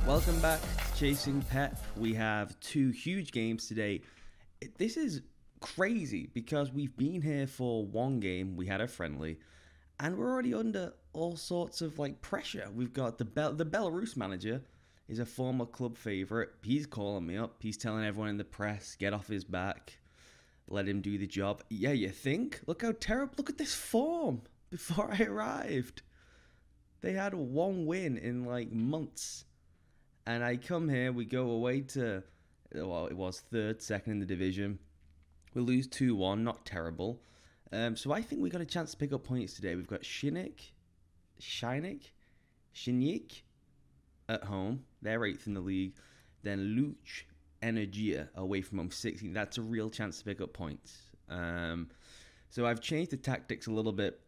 Welcome back to Chasing Pep. We have two huge games today. This is crazy because we've been here for one game. We had a friendly, and we're already under all sorts of pressure. We've got the Belarus manager is a former club favourite. He's calling me up. He's telling everyone in the press, get off his back, let him do the job. Yeah, you think? Look how terrible. Look at this form before I arrived. They had one win in months. And I come here, we go away to, well, it was second in the division. We lose 2-1, not terrible. So I think we got a chance to pick up points today. We've got Shinik at home. They're 8th in the league. Then Luch Energia away from home, 16th. That's a real chance to pick up points. So I've changed the tactics a little bit.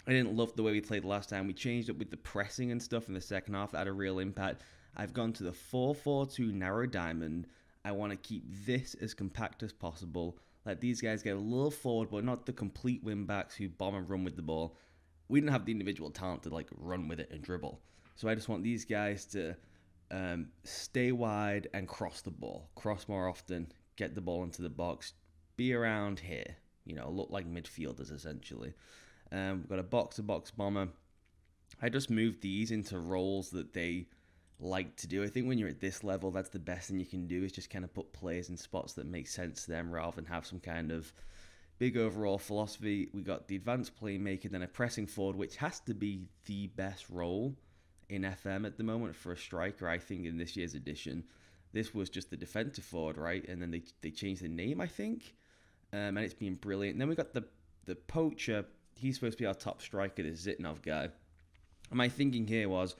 I didn't love the way we played last time. We changed it with the pressing and stuff in the second half. That had a real impact. I've gone to the 4-4-2 narrow diamond. I want to keep this as compact as possible. Let these guys get a little forward, but not the complete wing-backs who bomb and run with the ball. We didn't have the individual talent to run with it and dribble. So I just want these guys to stay wide and cross the ball. Cross more often, get the ball into the box, be around here. Look like midfielders essentially. We've got a box-to-box bomber. I just moved these into roles that they like to do. I think when you're at this level, that's the best thing you can do, is just kind of put players in spots that make sense to them rather than have some kind of big overall philosophy. We got the advanced playmaker, then a pressing forward, which has to be the best role in FM at the moment for a striker, I think, in this year's edition. This was just the defensive forward, right? And then they changed the name, I think. And it's been brilliant. And then we got the poacher. He's supposed to be our top striker, this Zitnov guy. And my thinking here was,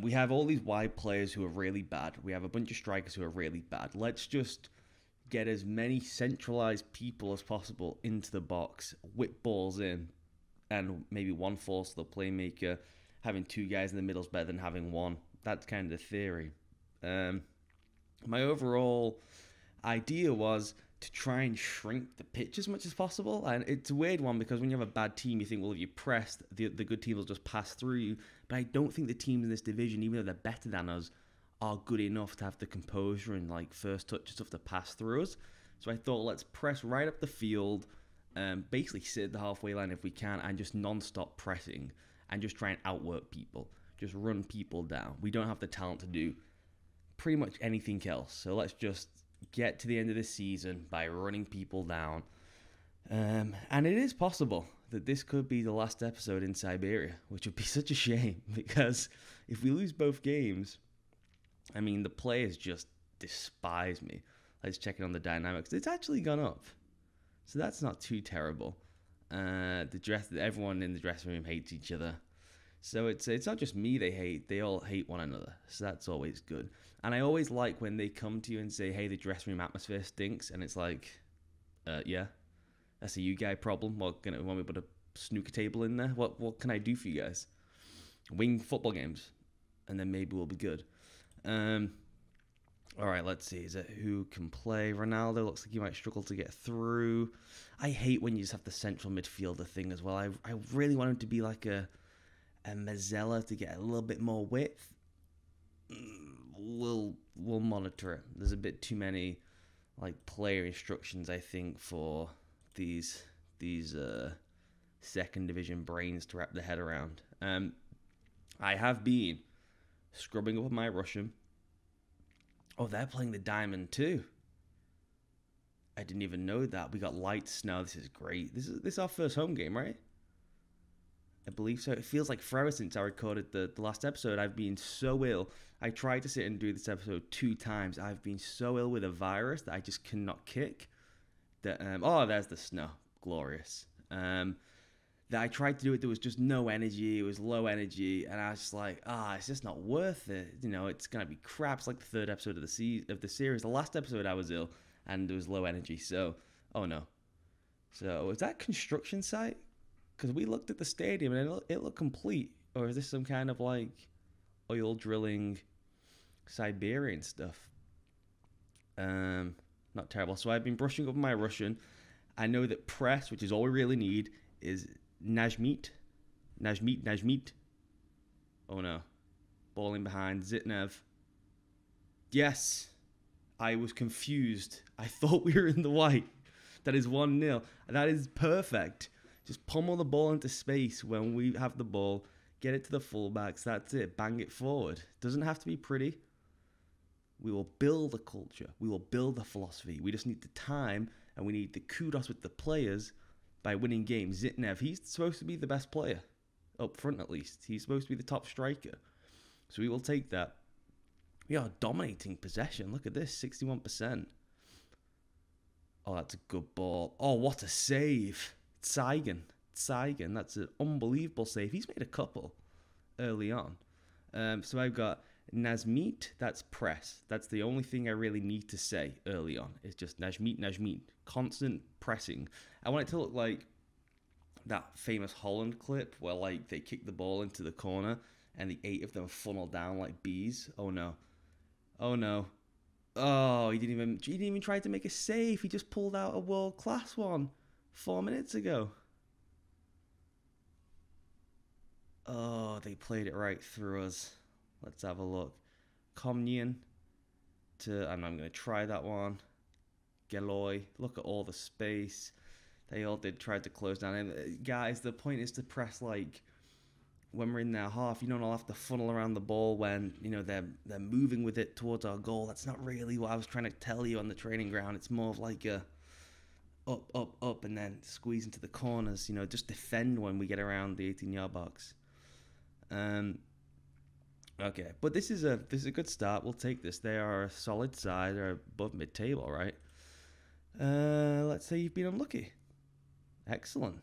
we have all these wide players who are really bad. We have a bunch of strikers who are really bad. Let's just get as many centralized people as possible into the box, whip balls in, and maybe one force the playmaker. Having two guys in the middle is better than having one. That's kind of the theory. My overall idea was to try and shrink the pitch as much as possible. And it's a weird one because when you have a bad team, you think, well, if you press, the good team will just pass through you. But I don't think the teams in this division, even though they're better than us, are good enough to have the composure and first touch stuff to pass through us. So I thought, let's press right up the field, basically sit at the halfway line if we can, and just non-stop pressing and just try and outwork people. Just run people down. We don't have the talent to do pretty much anything else. So let's just get to the end of the season by running people down. And it is possible that this could be the last episode in Siberia, which would be such a shame because if we lose both games, I mean, the players just despise me. Let's check it on the dynamics. It's actually gone up. So that's not too terrible. Everyone in the dressing room hates each other. So it's not just me they hate. They all hate one another. So that's always good. And I always like when they come to you and say, hey, the dressing room atmosphere stinks. And it's like, yeah, that's a you guy problem. Want me to put a snooker table in there? What can I do for you guys? Win football games. And then maybe we'll be good. All right, let's see. Is it who can play? Ronaldo looks like he might struggle to get through. I hate when you just have the central midfielder thing as well. I really want him to be like a Mazzella to get a little bit more width. We'll monitor it. There's a bit too many player instructions, I think, for these second division brains to wrap their head around. I have been scrubbing up my Russian. Oh, they're playing the Diamond too. I didn't even know that. We got light snow. This is great. This is our first home game, right? I believe so. It feels like forever since I recorded the last episode. I've been so ill. I tried to sit and do this episode 2 times. I've been so ill with a virus that I just cannot kick. Oh, there's the snow. Glorious. That I tried to do it. There was just no energy. It was low energy. And I was just like, it's just not worth it. It's going to be crap. It's like the 3rd episode of the series. The last episode I was ill and there was low energy. So, oh no. So, is that construction site? Because we looked at the stadium and it looked complete. Or is this some kind of oil drilling Siberian stuff? Not terrible. So I've been brushing up my Russian. I know that press, which is all we really need, is Najmit. Najmit. Oh no. Balling behind. Zitnev. Yes. I was confused. I thought we were in the white. That is 1-0. That is perfect. Just pummel the ball into space when we have the ball. Get it to the fullbacks. That's it. Bang it forward. Doesn't have to be pretty. We will build a culture. We will build a philosophy. We just need the time and we need the kudos with the players by winning games. Zitnev, he's supposed to be the best player. Up front at least. He's supposed to be the top striker. So we will take that. We are dominating possession. Look at this. 61%. Oh, that's a good ball. Oh, what a save. Saigen. That's an unbelievable save. He's made a couple early on. So I've got Najmit. That's press. That's the only thing I really need to say early on. It's just Najmit. Constant pressing. I want it to look like that famous Holland clip where like they kick the ball into the corner and the 8 of them funnel down like bees. Oh no. Oh, he didn't even try to make a save. He just pulled out a world-class one 4 minutes ago. Oh, they played it right through us. Let's have a look. Komnian to, and I'm going to try that one. Geloy, look at all the space. They all tried to close down. And guys, the point is to press like when we're in their half. You don't all have to funnel around the ball when they're moving with it towards our goal. That's not really what I was trying to tell you on the training ground. It's more of like a up, and then squeeze into the corners. Just defend when we get around the 18-yard box. Okay, but this is a good start. We'll take this. They are a solid side. They're above mid-table, right? Let's say you've been unlucky. Excellent.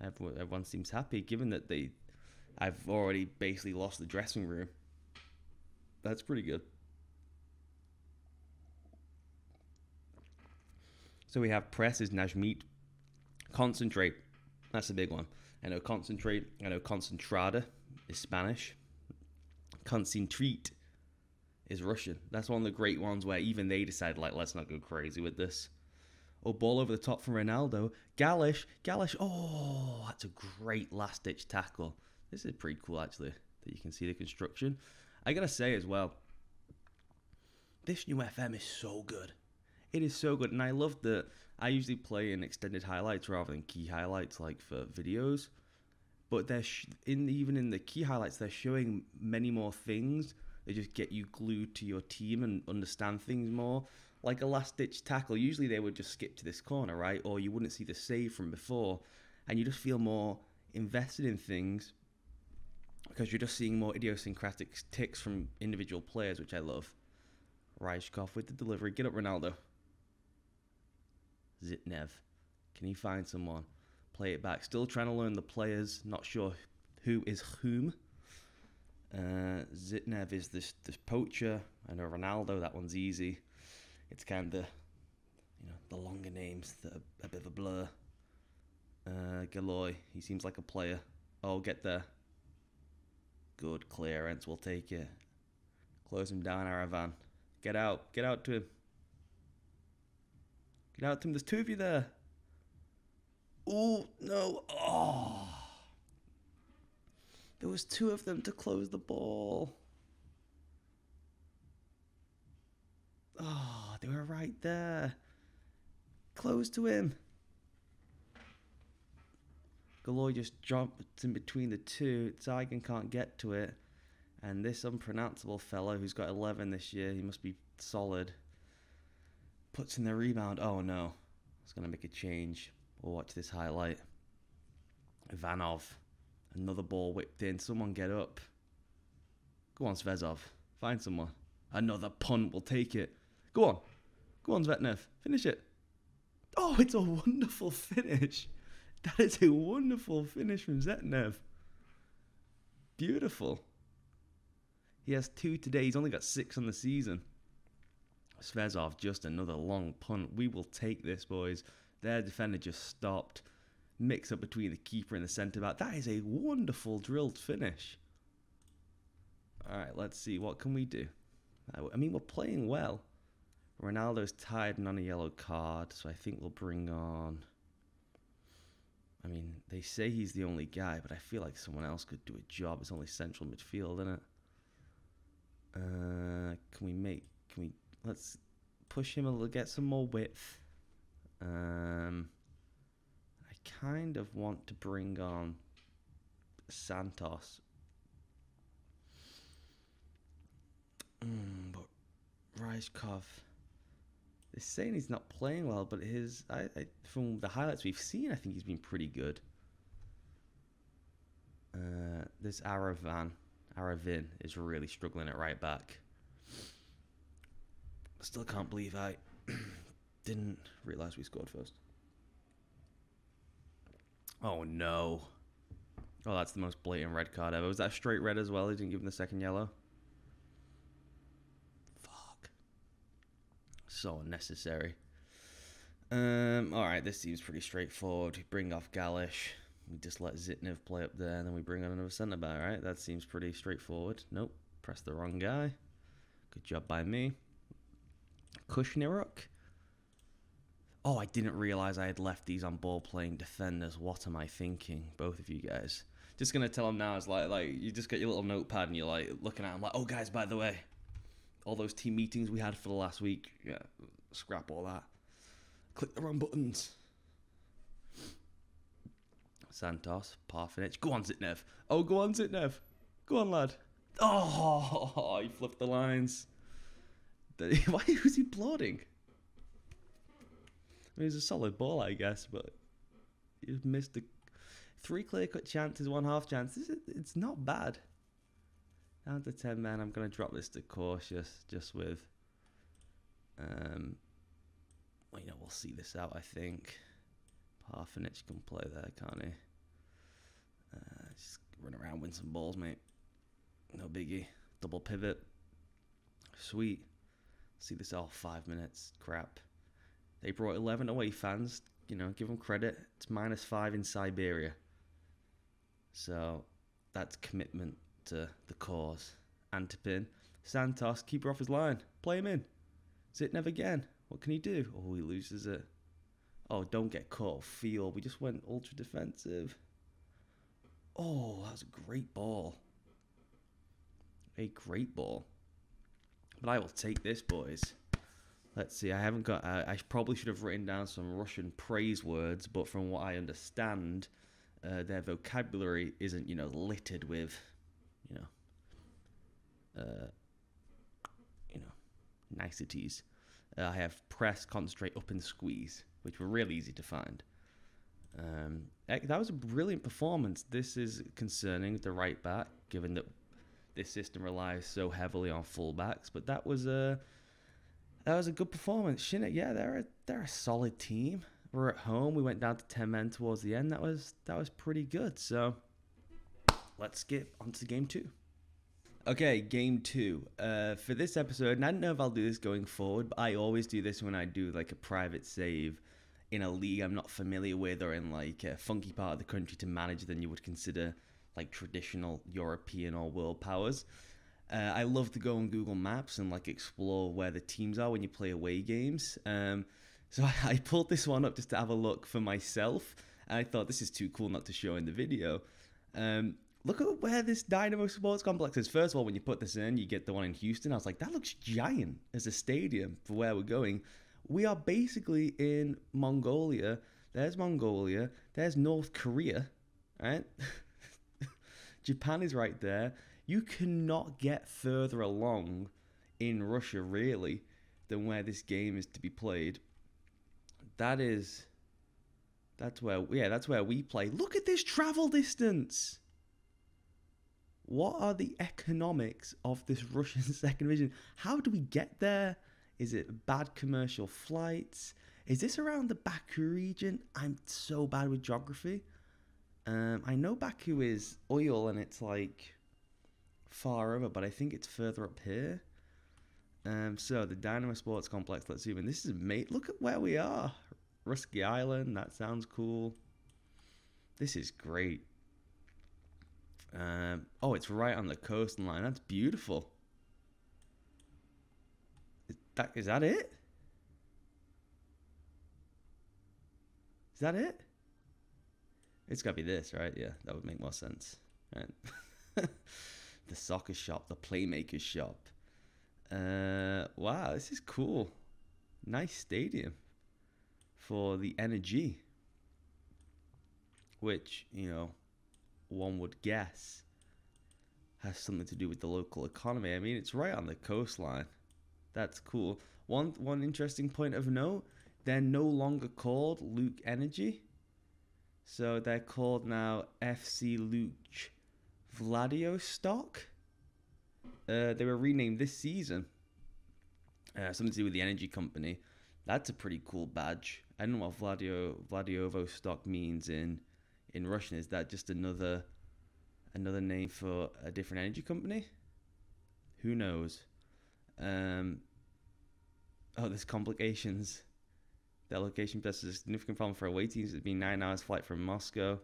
Everyone seems happy, given that I've already basically lost the dressing room. That's pretty good. So we have press is Najmit. Concentrate. That's a big one. I know concentrate. I know concentrada is Spanish. Concentrate is Russian. That's one of the great ones where even they decided, like, let's not go crazy with this. Oh, ball over the top from Ronaldo. Galish. Oh, that's a great last-ditch tackle. This is pretty cool, actually, that you can see the construction. I gotta say as well, this new FM is so good. It is so good, and I love that I usually play in extended highlights rather than key highlights, like for videos. But they're even in the key highlights, they're showing many more things. They just get you glued to your team and understand things more. Like a last-ditch tackle, usually they would just skip to this corner, right? Or you wouldn't see the save from before. And you just feel more invested in things because you're just seeing more idiosyncratic ticks from individual players, which I love. Ryshkov with the delivery. Get up, Ronaldo. Zitnev. Can he find someone? Play it back. Still trying to learn the players. Not sure who is whom. Zitnev is this poacher. I know Ronaldo, that one's easy. It's kind of, the longer names that are a bit of a blur. Galoy, he seems like a player. Oh, get there. Good clearance, we'll take it. Close him down, Aravan. Get out to him. Get out to him, there's 2 of you there. Oh, no, oh. There was 2 of them to close the ball. Oh, they were right there. Close to him. Galoy just jumped in between the 2. Zeigen can't get to it. And this unpronounceable fellow who's got 11 this year, he must be solid, puts in the rebound. Oh no. It's going to make a change. We'll watch this highlight. Ivanov. Another ball whipped in. Someone get up. Go on, Svezov. Find someone. Another punt. We'll take it. Go on. Go on, Zvetnev. Finish it. Oh, it's a wonderful finish. That is a wonderful finish from Zvetnev. Beautiful. He has 2 today. He's only got 6 on the season. Svezov, just another long punt. We will take this, boys. Their defender just stopped. Mix up between the keeper and the centre-back. That is a wonderful drilled finish. All right, let's see. What can we do? I mean, we're playing well. Ronaldo's tired and on a yellow card, so I think we'll bring on... I mean, they say he's the only guy, but I feel like someone else could do a job. It's only central midfield, isn't it? Let's push him a little, get some more width. I kind of want to bring on Santos. But Rijkov, they're saying he's not playing well, but from the highlights we've seen, I think he's been pretty good. This Aravin is really struggling at right back. Still can't believe I didn't realise we scored first. Oh no. Oh, that's the most blatant red card ever. Was that a straight red as well? He didn't give him the second yellow? Fuck. So unnecessary. Alright, this seems pretty straightforward. We bring off Galish. We just let Zitnev play up there, and then we bring on another centre-back, right? That seems pretty straightforward. Nope. Pressed the wrong guy. Good job by me. Kushniruk. Oh, I didn't realise I had left these on ball-playing defenders. What am I thinking? Both of you guys. Just going to tell them now, it's like you just get your little notepad and you're like looking at them like, oh, guys, by the way, all those team meetings we had for the last week, yeah, scrap all that. Click the wrong buttons. Santos, Parfinich. Go on, Zitnev. Oh, go on, Zitnev. Go on, lad. Oh, he flipped the lines. Why was he applauding? I mean, it was a solid ball, I guess, but he just missed the 3 clear-cut chances, 1 half chances. It's not bad. Down to 10 men. I'm going to drop this to cautious, just with... well, we'll see this out, I think. Parfinich can play there, can't he? Just run around, win some balls, mate. No biggie. Double pivot. Sweet. See this all 5 minutes. Crap. They brought 11 away fans. Give them credit. It's -5 in Siberia. So that's commitment to the cause. Antipin. Santos, keeper off his line. Play him in. Zitnev again. What can he do? Oh, he loses it. Oh, don't get caught off field. We just went ultra defensive. Oh, that was a great ball. A great ball. But I will take this, boys. Let's see. I haven't got... I probably should have written down some Russian praise words, but from what I understand, their vocabulary isn't, littered with, niceties. I have press, concentrate, up and squeeze, which were really easy to find. That was a brilliant performance. This is concerning with the right back, given that this system relies so heavily on fullbacks. But that was a good performance. Shinnet, yeah, they're a solid team. We're at home. We went down to 10 men towards the end. That was pretty good. So let's get on to game 2. Okay, game 2. For this episode, and I don't know if I'll do this going forward, but I always do this when I do like a private save in a league I'm not familiar with, or in like a funky part of the country to manage than you would consider like traditional European or world powers. I love to go on Google Maps and like explore where the teams are when you play away games. So I pulled this one up just to have a look for myself, and I thought this is too cool not to show in the video. Look at where this Dynamo Sports Complex is. First of all, when you put this in, you get the one in Houston. I was like, that looks giant as a stadium for where we're going. We are basically in Mongolia. There's Mongolia. There's North Korea, right? Japan is right there. You cannot get further along in Russia, really, than where this game is to be played. That's where we play. Look at this travel distance. What are the economics of this Russian second division? How do we get there? Is it bad commercial flights? Is this around the Baku region? I'm so bad with geography. I know Baku is oil and it's like far over, but I think it's further up here. So the Dynamo Sports Complex, let's zoom in. This is mate. Look at where we are. Rusky Island, that sounds cool. This is great. Oh, it's right on the coastline. That's beautiful. Is that it? Is that it? It's got to be this, right? Yeah, that would make more sense. Right. The soccer shop, the playmaker's shop. Wow, this is cool. Nice stadium for the Energy, which, you know, one would guess has something to do with the local economy. I mean, it's right on the coastline. That's cool. One interesting point of note, they're no longer called Luke Energy. So they're called now FC Luch Vladivostok. They were renamed this season. Something to do with the energy company. That's a pretty cool badge. I don't know what Vladivostok means in Russian. Is that just another name for a different energy company? Who knows? There's complications. The location presents a significant problem for away teams. It's been 9 hours flight from Moscow.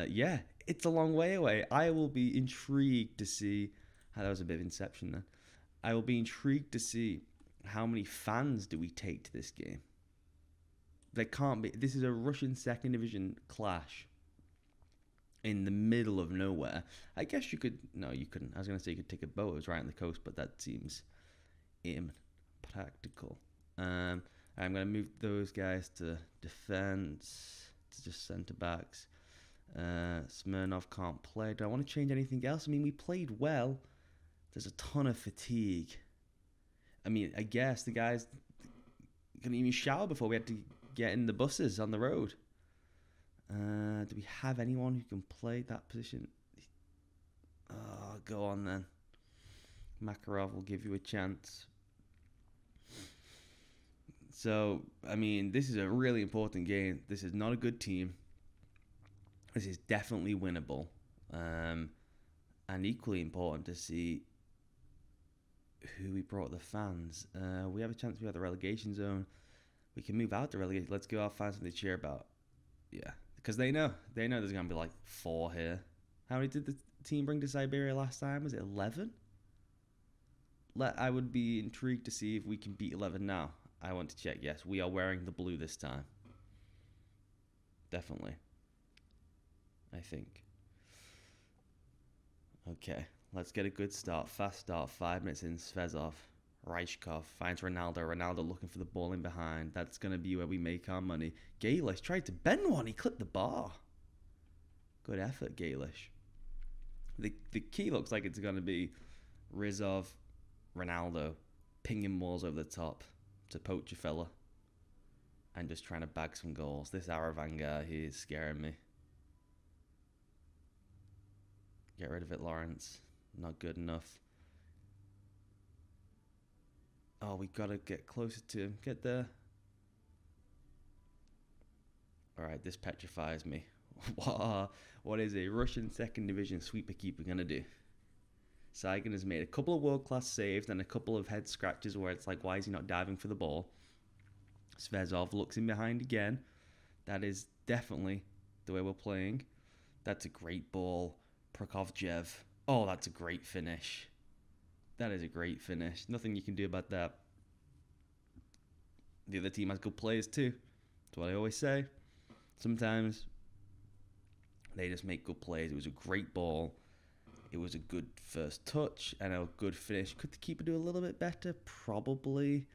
Yeah, it's a long way away. I will be intrigued to see. That was a bit of Inception then. I will be intrigued to see how many fans do we take to this game. There can't be. This is a Russian second division clash in the middle of nowhere. I guess you could. No, you couldn't. I was going to say you could take a boat. It was right on the coast, but that seems impractical. I'm going to move those guys to defense, to just centre backs. Smirnov can't play. Do I want to change anything else? I mean, we played well. There's a ton of fatigue. I mean, I guess the guys couldn't even shower before we had to get in the buses on the road. Do we have anyone who can play that position? Oh, go on then. Makarov will give you a chance. So, I mean, this is a really important game. This is not a good team. This is definitely winnable. And equally important to see who we brought the fans. We have a chance to be out the relegation zone. We can move out the relegation. Let's give our fans something to cheer about. Yeah, because they know there's going to be like 4 here. How many did the team bring to Siberia last time? Was it 11? I would be intrigued to see if we can beat 11 now. I want to check. Yes, we are wearing the blue this time. Definitely. I think. Okay, let's get a good start. Fast start. 5 minutes in. Svezov. Reichkov finds Ronaldo. Ronaldo looking for the ball in behind. That's going to be where we make our money. Galish tried to bend one. He clipped the bar. Good effort, Galish. The key looks like it's going to be Rizov, Ronaldo, pinging balls over the top to poach a fella. And just trying to bag some goals. This Aravan guy, he is scaring me. Get rid of it, Lawrence. Not good enough. Oh, we got to get closer to him. Get there. Alright, this petrifies me. What is a Russian second division sweeper keeper going to do? Saigon has made a couple of world-class saves and a couple of head scratches where it's like, why is he not diving for the ball? Svezov looks in behind again. That is definitely the way we're playing. That's a great ball. Prokofjev. Oh, that's a great finish. That is a great finish. Nothing you can do about that. The other team has good players too. That's what I always say. Sometimes they just make good plays. It was a great ball. It was a good first touch and a good finish. Could the keeper do a little bit better? Probably.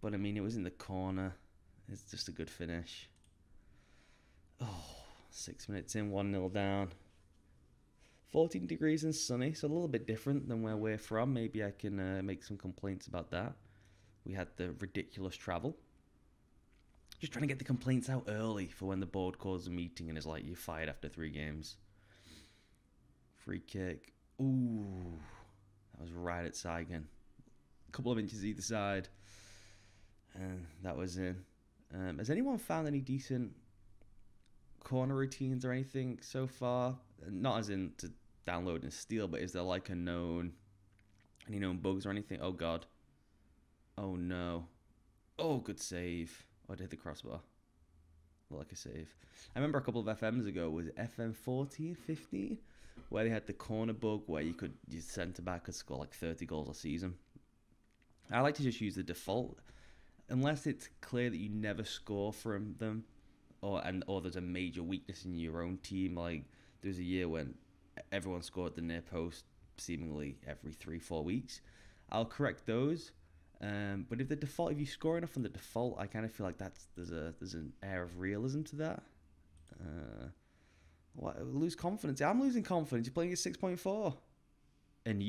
But I mean, it was in the corner. It's just a good finish. Oh, 6 minutes in, 1-0 down. 14 degrees and sunny, so a little bit different than where we're from. Maybe I can make some complaints about that. We had the ridiculous travel. Just trying to get the complaints out early for when the board calls a meeting and is like, you're fired after 3 games. Free kick. Ooh, that was right at Saigon. A couple of inches either side. And that was in. Has anyone found any decent corner routines or anything so far? Not as in to download and steal, but is there like any known bugs or anything? Oh god. Oh no. Oh, good save. Oh, I did the crossbar. Like a save. I remember a couple of FMs ago, was it FM 14, 15? Where they had the corner bug where your centre back could score like 30 goals a season. I like to just use the default, unless it's clear that you never score from them, or there's a major weakness in your own team. Like there's a year when everyone scored the near post seemingly every 3-4 weeks. I'll correct those. But if you score enough on the default, I kind of feel like there's an air of realism to that. Lose confidence. I'm losing confidence. You're playing at 6.4, and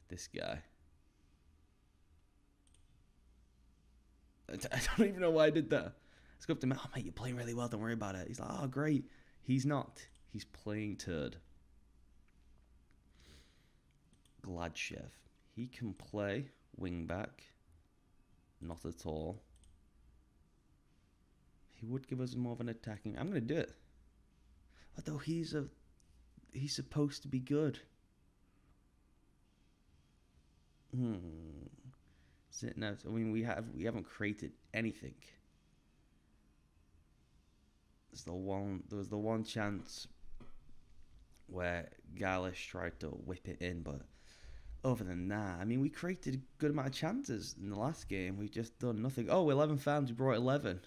this guy. I don't even know why I did that. Let's go up to him. Oh, mate, you're playing really well. Don't worry about it. He's like, oh, great. He's not. He's playing turd. Gladshev. He can play wing back. Not at all. He would give us more of an attacking. I'm going to do it. Although he's supposed to be good. No, I mean, we haven't created anything. There was the one chance where Galish tried to whip it in, but other than that, I mean, we created a good amount of chances in the last game. We've just done nothing. Oh, 11 fans. We brought 11.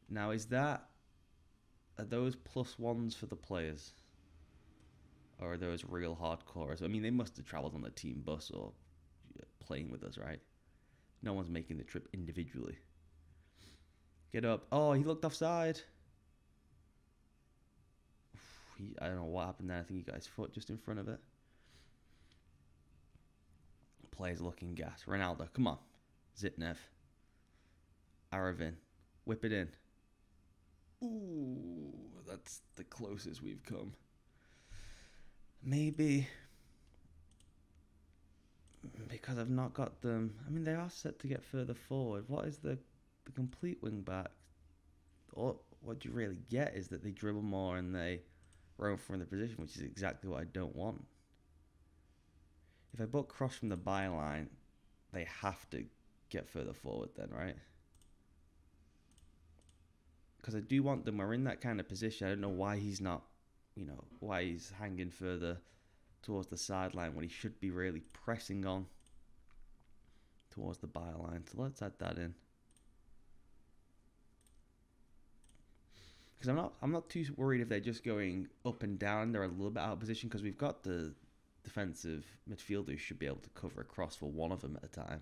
Now, are those +1s for the players? Or are those real hardcores? I mean, they must have travelled on the team bus or playing with us, right? No one's making the trip individually. Get up. Oh, he looked offside. I don't know what happened there. I think he got his foot just in front of it. Players looking gas. Ronaldo, come on. Zitnev. Aravin. Whip it in. Ooh, that's the closest we've come. Maybe because I've not got them. I mean, they are set to get further forward. What is the complete wing back? Or what you really get is that they dribble more and they roam from the position, which is exactly what I don't want. If I put cross from the byline, they have to get further forward then, right? Because I do want them. We're in that kind of position. I don't know why he's not, why he's hanging further towards the sideline when he should be really pressing on towards the byline. So let's add that in. Because I'm not too worried if they're just going up and down. They're a little bit out of position because we've got the defensive midfielder who should be able to cover across for one of them at a time.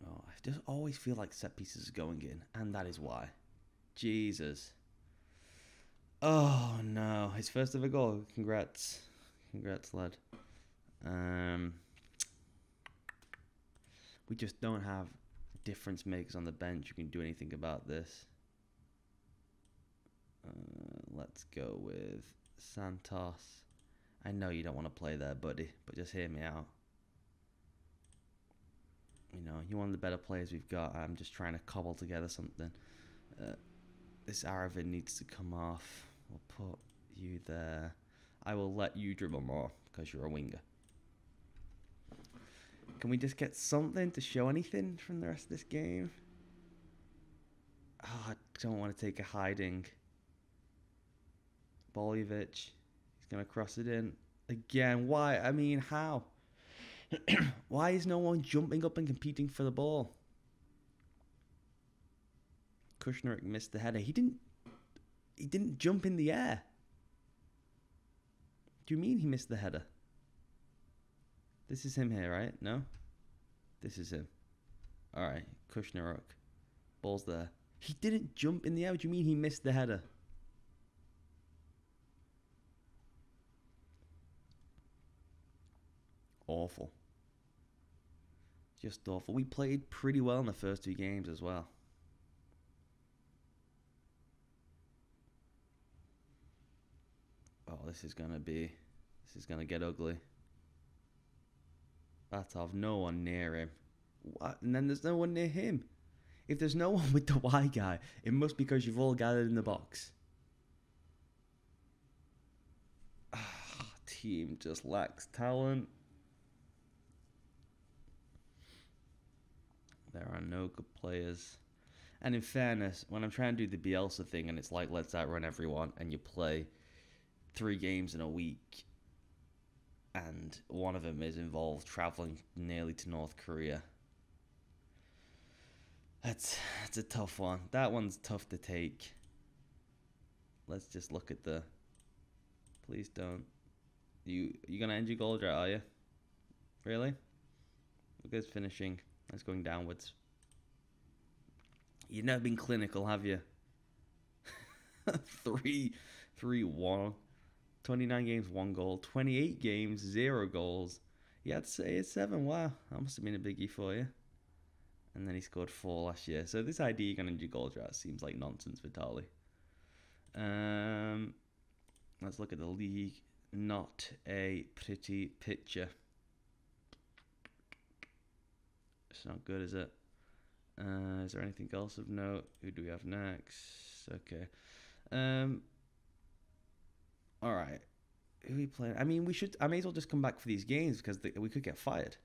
Oh, I just always feel like set pieces are going in, and that is why. Jesus. Oh no, his first ever goal. Congrats, lad. We just don't have difference makers on the bench who can do anything about this. Let's go with Santos. I know you don't want to play there, buddy, but just hear me out. You're one of the better players we've got. I'm just trying to cobble together something. This Aravin needs to come off. We'll put you there. I will let you dribble more because you're a winger. Can we just get something to show anything from the rest of this game? Oh, I don't want to take a hiding. Boljevic. He's going to cross it in. Again, why? I mean, how? Why is no one jumping up and competing for the ball? Kushnerek missed the header. He didn't jump in the air. Do you mean he missed the header? This is him here, right? No? This is him. Alright, Kushnerek. Ball's there. He didn't jump in the air. What do you mean he missed the header? Awful. Just awful. We played pretty well in the first 2 games as well. Oh, this is gonna get ugly. Batov, no one near him. What? And then there's no one near him. If there's no one with the Y guy, it must be because you've all gathered in the box. Team just lacks talent. There are no good players. And in fairness, when I'm trying to do the Bielsa thing and it's like, let's outrun everyone, and you play 3 games in a week, and one of them is involved traveling nearly to North Korea. That's a tough one. That one's tough to take. Let's just look at the... Please don't. You gonna end your goal drought, are you? Really? Look at this finishing. That's going downwards. You've never been clinical, have you? 3-1. 29 games, 1 goal. 28 games, 0 goals. You had to say it's 7. Wow, that must have been a biggie for you. And then he scored 4 last year. So this idea you're going to do goal drought seems like nonsense, Vitali. Let's look at the league. Not a pretty picture. It's not good, is it? Is there anything else of note? Who do we have next? Okay. All right. Who are we playing? I mean, I may as well just come back for these games because we could get fired.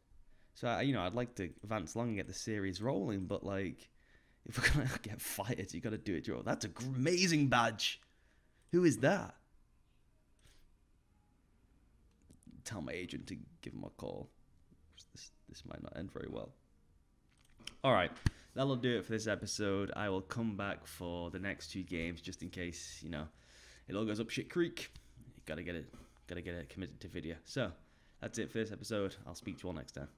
So, I'd like to advance along and get the series rolling, but, like, if we're going to get fired, you got to do it, Joe. That's an amazing badge. Who is that? Tell my agent to give him a call. This might not end very well. All right. That'll do it for this episode. I will come back for the next 2 games just in case, it all goes up shit creek. You gotta get it committed to video. So, that's it for this episode. I'll speak to you all next time.